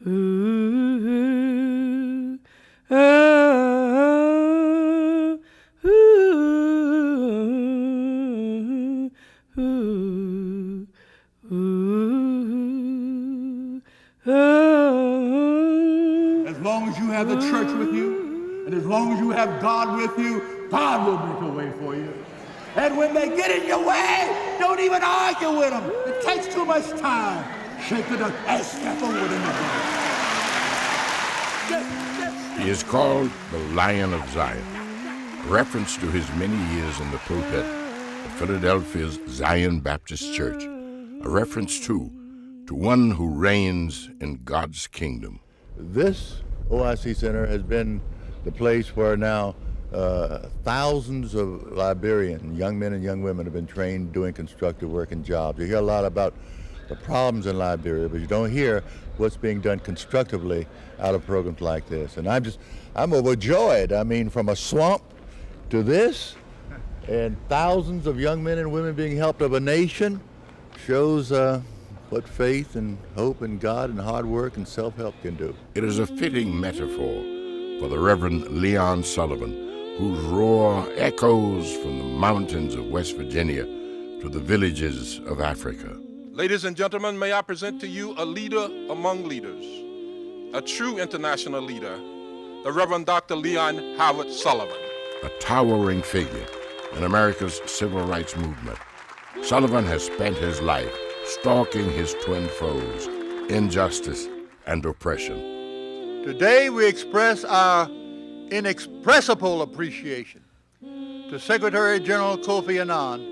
Ooh, oh, ooh, ooh, ooh, oh. As long as you have the church with you, and as long as you have God with you, God will make a way for you. And when they get in your way, don't even argue with them. It takes too much time. Shake the dust and step over them again. He is called the Lion of Zion, a reference to his many years in the pulpit of Philadelphia's Zion Baptist Church, a reference, too, to one who reigns in God's kingdom. This OIC Center has been the place where now thousands of Liberian young men and young women have been trained doing constructive work and jobs. You hear a lot about the problems in Liberia, but you don't hear what's being done constructively out of programs like this. And I'm overjoyed. I mean, from a swamp to this, and thousands of young men and women being helped of a nation shows what faith and hope in God and hard work and self-help can do. It is a fitting metaphor for the Reverend Leon Sullivan, whose roar echoes from the mountains of West Virginia to the villages of Africa. Ladies and gentlemen, may I present to you a leader among leaders, a true international leader, the Reverend Dr. Leon Howard Sullivan. A towering figure in America's civil rights movement, Sullivan has spent his life stalking his twin foes, injustice and oppression. Today we express our inexpressible appreciation to Secretary General Kofi Annan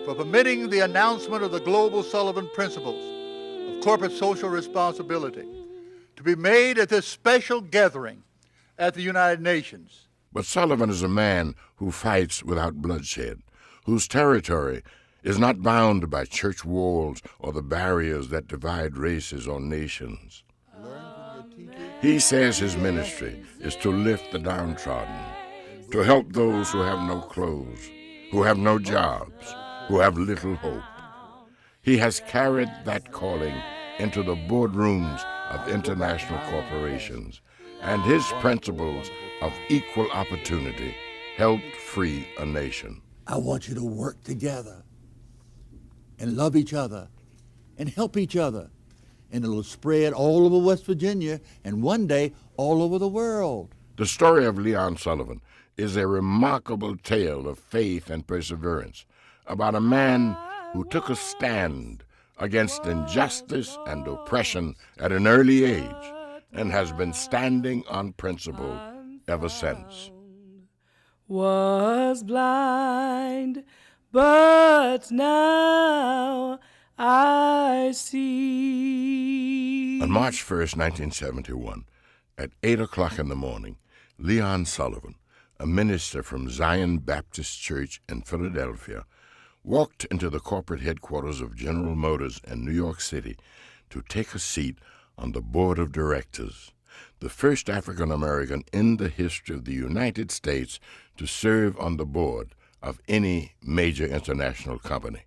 for permitting the announcement of the Global Sullivan Principles of Corporate Social Responsibility to be made at this special gathering at the United Nations. But Sullivan is a man who fights without bloodshed, whose territory is not bound by church walls or the barriers that divide races or nations. He says his ministry is to lift the downtrodden, to help those who have no clothes, who have no jobs, who have little hope. He has carried that calling into the boardrooms of international corporations, and his principles of equal opportunity helped free a nation. I want you to work together and love each other and help each other, and it'll spread all over West Virginia and one day all over the world. The story of Leon Sullivan is a remarkable tale of faith and perseverance about a man who took a stand against injustice and oppression at an early age and has been standing on principle ever since. Was blind, but now I see. On March 1st, 1971, at 8 o'clock in the morning, Leon Sullivan, a minister from Zion Baptist Church in Philadelphia, walked into the corporate headquarters of General Motors in New York City to take a seat on the board of directors, the first African-American in the history of the United States to serve on the board of any major international company.